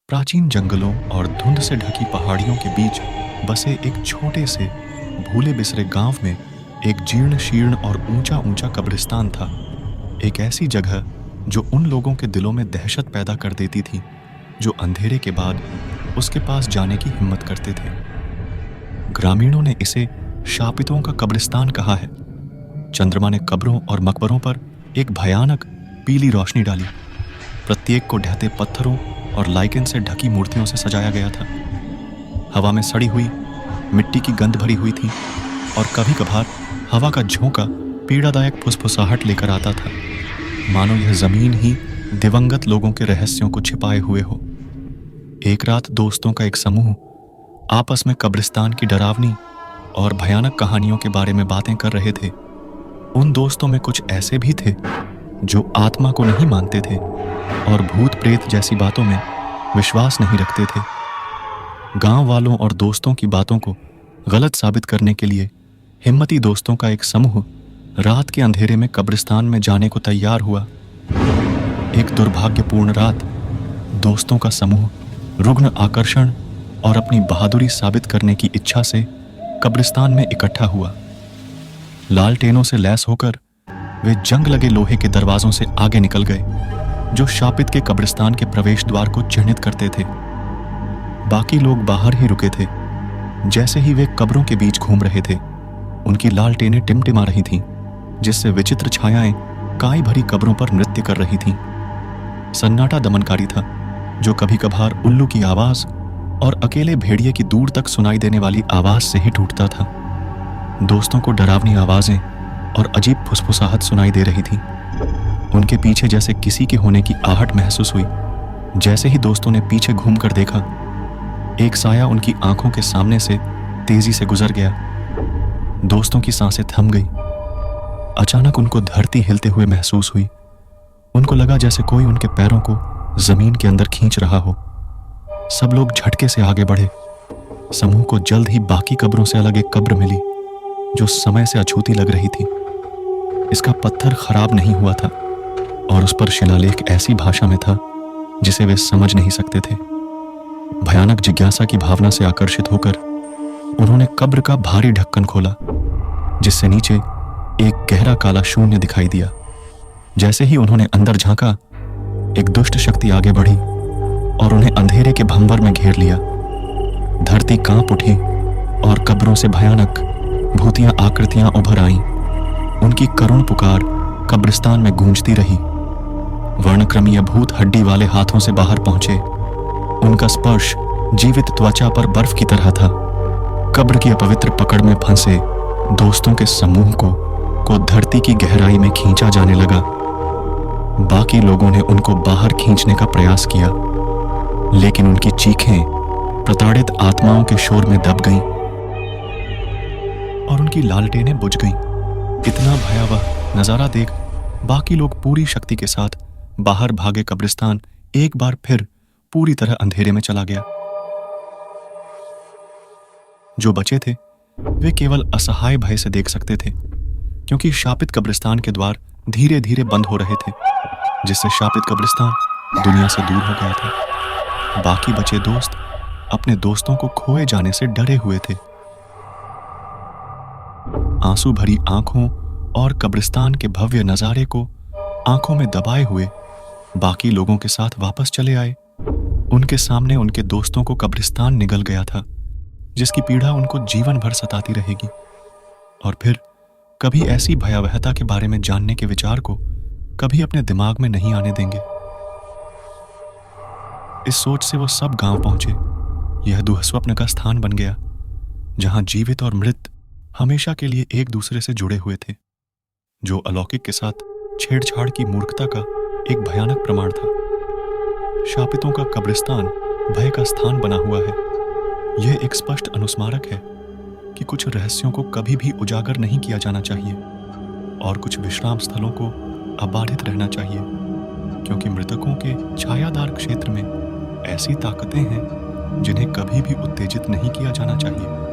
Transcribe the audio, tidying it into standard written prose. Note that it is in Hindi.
प्राचीन जंगलों और धुंध से ढकी पहाड़ियों के बीच बसे एक छोटे से भूले बिसरे गांव में एक जीर्ण शीर्ण और ऊंचा ऊंचा कब्रिस्तान था। एक ऐसी जगह जो उन लोगों के दिलों में दहशत पैदा कर देती थी जो अंधेरे के बाद उसके पास जाने की हिम्मत करते थे। ग्रामीणों ने इसे शापितों का कब्रिस्तान कहा है। चंद्रमा ने कब्रों और मकबरों पर एक भयानक पीली रोशनी डाली। प्रत्येक को ढहते पत्थरों और लाइकेन से ढकी मूर्तियों से सजाया गया था। हवा में सड़ी हुई मिट्टी की गंध भरी हुई थी और कभी कभार हवा का झोंका पीड़ादायक फुसफुसाहट लेकर आता था, मानो यह जमीन ही दिवंगत लोगों के रहस्यों को छिपाए हुए हो। एक रात दोस्तों का एक समूह आपस में कब्रिस्तान की डरावनी और भयानक कहानियों के बारे में बातें कर रहे थे। उन दोस्तों में कुछ ऐसे भी थे जो आत्मा को नहीं मानते थे और भूत प्रेत जैसी बातों में विश्वास नहीं रखते थे। गांव वालों और दोस्तों की बातों को गलत साबित करने के लिए हिम्मती दोस्तों का एक समूह रात के अंधेरे में कब्रिस्तान में जाने को तैयार हुआ। एक दुर्भाग्यपूर्ण रात दोस्तों का समूह रुग्ण आकर्षण और अपनी बहादुरी साबित करने की इच्छा से कब्रिस्तान में इकट्ठा हुआ। लालटेनों से लैस होकर वे जंग लगे लोहे के दरवाजों से आगे निकल गए जो शापित के कब्रिस्तान के प्रवेश द्वार को चिह्नित करते थे। बाकी लोग बाहर ही रुके थे। जैसे ही वे कब्रों के बीच घूम रहे थे, उनकी लालटेनें टिमटिमा रही थीं, जिससे विचित्र छायाएं काई भरी कब्रों पर नृत्य कर रही थीं। सन्नाटा दमनकारी था, जो कभी कभार उल्लू की आवाज और अकेले भेड़िए की दूर तक सुनाई देने वाली आवाज से ही टूटता था। दोस्तों को डरावनी आवाजें और अजीब फुसफुसाहट सुनाई दे रही थी। उनके पीछे जैसे किसी के होने की आहट महसूस हुई। जैसे ही दोस्तों ने पीछे घूमकर देखा, एक साया उनकी आंखों के सामने से तेजी से गुजर गया। दोस्तों की सांसें थम गई। अचानक उनको धरती हिलते हुए महसूस हुई। उनको लगा जैसे कोई उनके पैरों को जमीन के अंदर खींच रहा हो। सब लोग झटके से आगे बढ़े। समूह को जल्द ही बाकी कब्रों से अलग एक कब्र मिली जो समय से अछूती लग रही थी। इसका पत्थर खराब नहीं हुआ था और उस पर शिलालेख ऐसी भाषा में था जिसे वे समझ नहीं सकते थे। भयानक जिज्ञासा की भावना से आकर्षित होकर उन्होंने कब्र का भारी ढक्कन खोला, जिससे नीचे एक गहरा काला शून्य दिखाई दिया। जैसे ही उन्होंने अंदर झांका, एक दुष्ट शक्ति आगे बढ़ी और उन्हें अंधेरे के भंवर में घेर लिया। धरती कांप उठी और कब्रों से भयानक भूतियां आकृतियां उभर आईं। उनकी करुण पुकार कब्रिस्तान में गूंजती रही। वर्णक्रमीय भूत हड्डी वाले हाथों से बाहर पहुंचे। उनका स्पर्श जीवित त्वचा पर बर्फ की तरह था। कब्र की अपवित्र पकड़ में फंसे दोस्तों के समूह को धरती की गहराई में खींचा जाने लगा। बाकी लोगों ने उनको बाहर खींचने का प्रयास किया, लेकिन उनकी चीखें प्रताड़ित आत्माओं के शोर में दब गईं और उनकी लालटेनें बुझ गईं। इतना भयावह नजारा देख बाकी लोग पूरी शक्ति के साथ बाहर भागे। कब्रिस्तान एक बार फिर पूरी तरह अंधेरे में चला गया। जो बचे थे वे केवल असहाय भय से देख सकते थे, क्योंकि शापित कब्रिस्तान के द्वार धीरे धीरे बंद हो रहे थे, जिससे शापित कब्रिस्तान दुनिया से दूर हो गया था। बाकी बचे दोस्त अपने दोस्तों को खोए जाने से डरे हुए थे। आंसू भरी आंखों और कब्रिस्तान के भव्य नजारे को आंखों में दबाए हुए बाकी लोगों के साथ वापस चले आए। उनके सामने उनके दोस्तों को कब्रिस्तान निगल गया था, जिसकी पीड़ा उनको जीवन भर सताती रहेगी, और फिर कभी ऐसी भयावहता के बारे में जानने के विचार को कभी अपने दिमाग में नहीं आने देंगे। इस सोच से वो सब गांव पहुंचे। यह दुःस्वप्न का स्थान बन गया, जहां जीवित और मृत हमेशा के लिए एक दूसरे से जुड़े हुए थे, जो अलौकिक के साथ छेड़छाड़ की मूर्खता का एक भयानक प्रमाण था। शापितों का कब्रिस्तान भय का स्थान बना हुआ है। यह एक स्पष्ट अनुस्मारक है कि कुछ रहस्यों को कभी भी उजागर नहीं किया जाना चाहिए और कुछ विश्राम स्थलों को अबाधित रहना चाहिए, क्योंकि मृतकों के छायादार क्षेत्र में ऐसी ताकतें हैं जिन्हें कभी भी उत्तेजित नहीं किया जाना चाहिए।